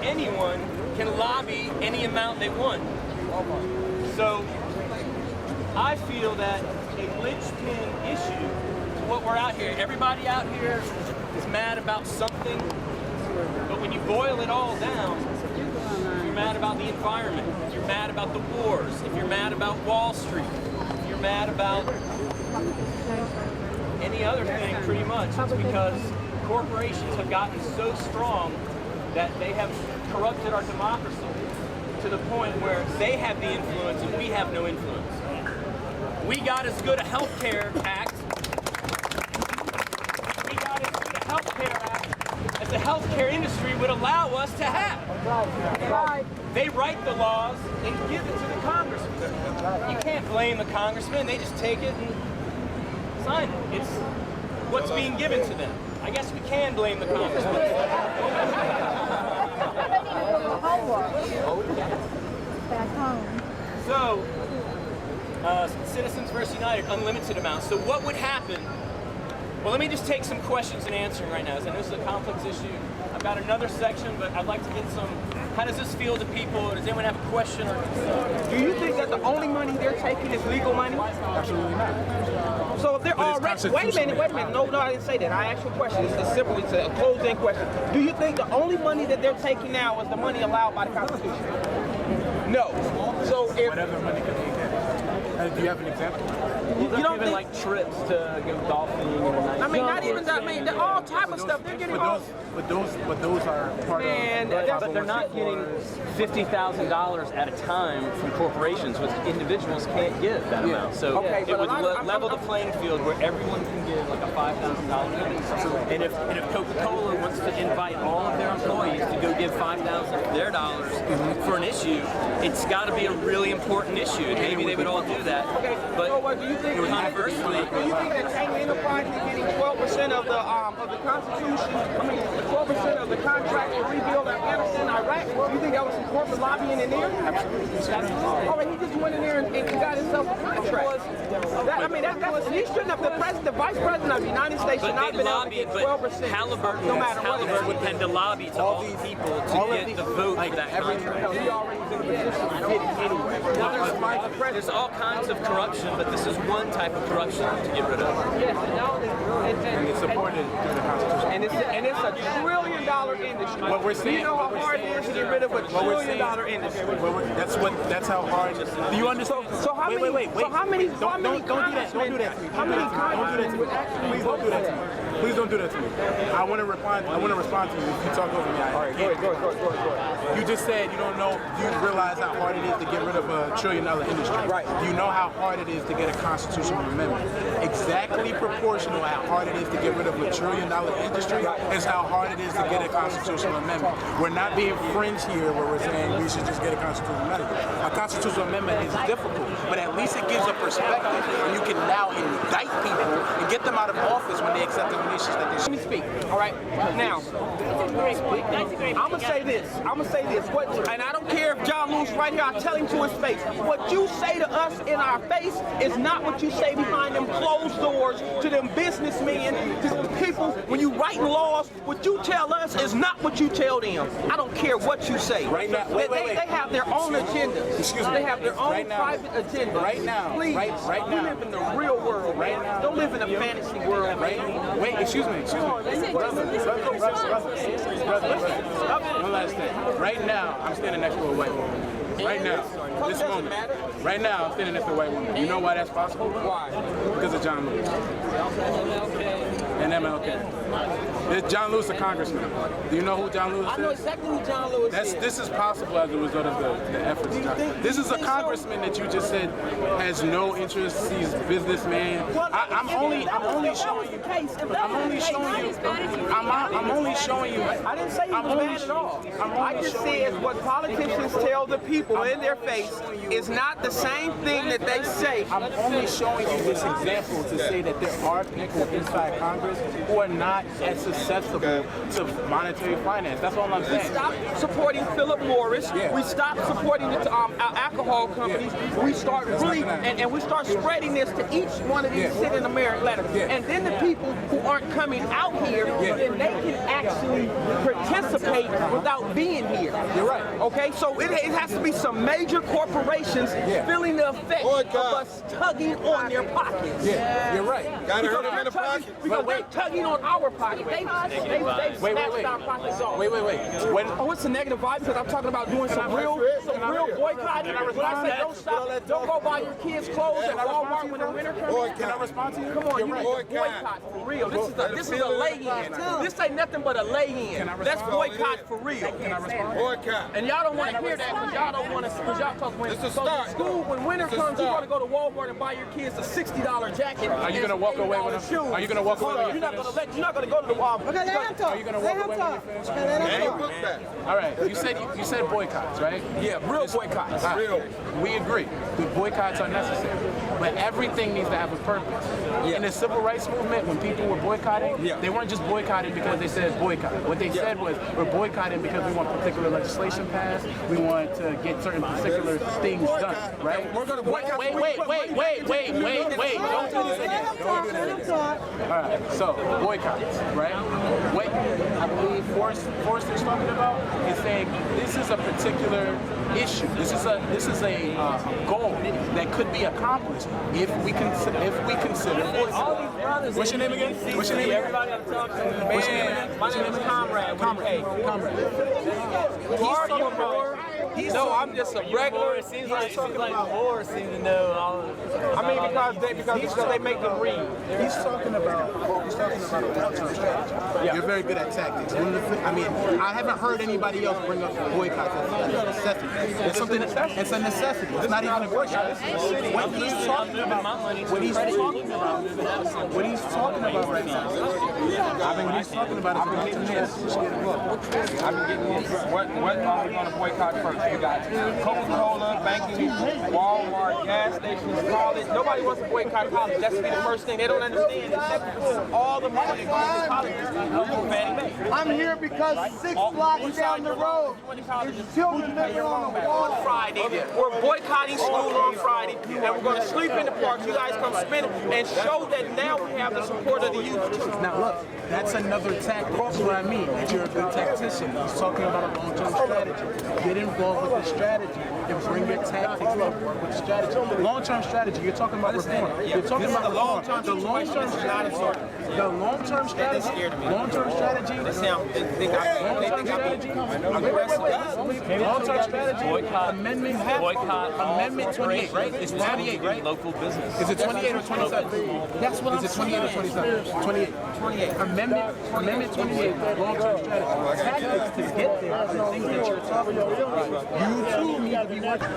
anyone can lobby any amount they want. So I feel that a linchpin issue to what we're out here, everybody out here is mad about something, but when you boil it all down, you're mad about the environment, you're mad about the wars, if you're mad about Wall Street, if you're mad about any other thing, pretty much, it's because corporations have gotten so strong that they have corrupted our democracy to the point where they have the influence and we have no influence. We got as good a health care act. We got as good a health care act as the health care industry would allow us to have. They write the laws and give it to the congressman. You can't blame the congressman. They just take it and sign it. It's what's being given to them. I guess we can blame the congressman. So, Citizens versus United, unlimited amounts. So what would happen? Well, let me just take some questions and answering right now. I know this is a complex issue. I've got another section, but I'd like to get some. How does this feel to people? Does anyone have a question or concern? Do you think that the only money they're taking is legal money? Absolutely not. So if they're already, wait a minute. No, I didn't say that. I asked you a question. It's simple. It's a closed-end question. Do you think the only money that they're taking now is the money allowed by the Constitution? No. So if whatever money can they get. Do you have an example? You don't think like trips to go golfing? And I mean, not even that. I mean, all type of stuff. They're getting all. But those are part of. But they're not getting $50,000 at a time from corporations, which individuals can't give that amount. So it would level the playing field where everyone can give like a $5,000 limit. And if Coca-Cola wants to invite all of their employees to go give $5,000 of their dollars for an issue, it's got to be a really important issue. And maybe they would all do that. But so what do you think? conversely, Do you think that China Enterprise is getting 12% of the Constitution? I mean, 12% of the contract to rebuild Afghanistan, Iraq. Do you think that was some corporate lobbying in there? Absolutely. All right, he just went in there and got himself a contract. He shouldn't have. The vice president of the United States should not have been able to get 12%. Halliburton, no matter what. would tend to lobby to all these people to get the vote for that contract. He already was in a position to get it anyway. There's all kinds of corruption, but this is one type of corruption to get rid of. Yes, And it's supported through the Constitution. and it's a $1 trillion industry. What we're saying, you know how hard it is to get rid of a $1 trillion industry. That's how hard. Do you understand? So how many? Wait. So how many? Don't do that. Don't do that to me. How many congressmen would actually? Please don't do that to me. Please don't do that to me. I want to respond to you. If you talk over me, All right, go ahead. You just said you don't know. You realize how hard it is to get rid of a $1 trillion industry. Right. You know how hard it is to get a constitutional amendment. Exactly proportional how hard it is to get rid of a $1 trillion industry is how hard it is to get a constitutional amendment. We're not being fringe here where we're saying we should just get a constitutional amendment. A constitutional amendment is difficult, but at least it gives a perspective, and you can now indict people and get them out of office when they accept the issues that they should. Let me speak. All right. Now, I'm gonna say this. What? And I don't care if John Lewis right here. I tell him to his face. What you say to us in our face is not what you say behind them closed doors to them businessmen, to them people. When you write laws, what you tell us is not what you tell them. I don't care what you say. Right now, they have their own agendas. Excuse me. They have their own private agenda. Right now. Please. Right now. We live in the real world. Right now. Don't live in a fantasy world. Wait, excuse me. Brother. One last thing. Right now, I'm standing next to a white woman. Right now, this moment. Right now, I'm standing next to a white woman. You know why that's possible? Why? Because of John Lewis. And MLK. John Lewis, a congressman. Do you know who John Lewis is? I know exactly who John Lewis is. This is possible as a result of the efforts. This is a congressman that you just said has no interest. He's a businessman. I'm only showing you. I'm only showing you. I didn't say he was bad at all. I just said what politicians tell the people in their face is not the same thing that they say. I'm only showing you this example to say that there are people inside Congress who are not as susceptible to monetary finance. That's all I'm We saying. stop supporting Philip Morris. Yeah. We stop supporting the alcohol companies. We start really, and we start spreading this to each one of these cities in Atlanta. And then the people who aren't coming out here, then they can actually participate without being here. You're right. Okay, so it has to be some major corporations feeling the effect of us tugging on their pockets. Yeah, you're right. Gotta hurt them in the pocket. Because they're tugging on our pockets. They've snatched our pockets off. Wait. Oh, it's a negative vibe because I'm talking about doing some real boycotting. When I say don't go buy your kids clothes at Walmart when the winter comes. Can I respond to you? Come on, you need to Boycott. boycott for real. This is a lay-in. This ain't nothing but a lay-in. Let's boycott for real. Boycott. And y'all don't want to hear that because y'all don't want to. Because y'all talk when It's a start. school when winter It's a comes, you start. want to go to Walmart and buy your kids a $60 jacket. Are you gonna walk away with them? shoes. Are you gonna walk away with You're not gonna you're not gonna go to the Walmart. Okay, let him talk. Are you gonna Let walk him away talk. with Okay, let him Ain't talk. look back. All right, you said boycotts, right? Yeah, real boycotts. All right. Real. We agree. The boycotts are necessary, but everything needs to have a purpose. In the civil rights movement, when people were boycotting, they weren't just boycotting because they said boycott. What they said was, we're boycotting because we want particular legislation passed. We want to get certain particular things done, right? We're gonna boycott. Wait. Don't do this again. Let him talk. All right, so boycotts, right? What I believe Forrester's talking about is saying this is a particular issue. This is a goal that could be accomplished if we consider boycotts. What's your name again? What's your name again? Everybody I'm talking to, What's your name man. again? My name is Comrade. Comrade. No, I'm just a regular. It seems like more seem to know all of I mean, because they make them read. He's talking about a long-term strategy. You're very good at tactics. I haven't heard anybody else bring up boycotts as a necessity. It's something. It's a necessity. It's not even a boycott. What he's talking about right now. He's talking about is I've been getting this. What are we going to boycott first? We got Coca-Cola, banking, Walmart, gas stations, college. Nobody wants to boycott college. That should be the first thing. They don't understand that all the money that goes to college is from Fannie Mae. I'm here because 6 blocks down the road, there's children living on the wall. On Friday, we're boycotting school on Friday, and we're going to sleep in the parks. You guys come spend it and show that now we have the support of the youth too. Now look, that's another tactic. That's what I mean. That you're a good tactician. He's talking about a long-term strategy. Get involved with the strategy and bring your tactics and work with the strategy. Long-term strategy. You're talking about reform. You're talking about reform. The long-term strategy. The long-term strategy. Long-term strategy. Long-term strategy. Amendment 28, right? It's 28, right? local business. Is it 28 or 27? That's what I'm saying. Is it 28 or 27? 28. Amendment 28, long-term strategy. Tactics to get there are the things that you're talking about. You too need to be working.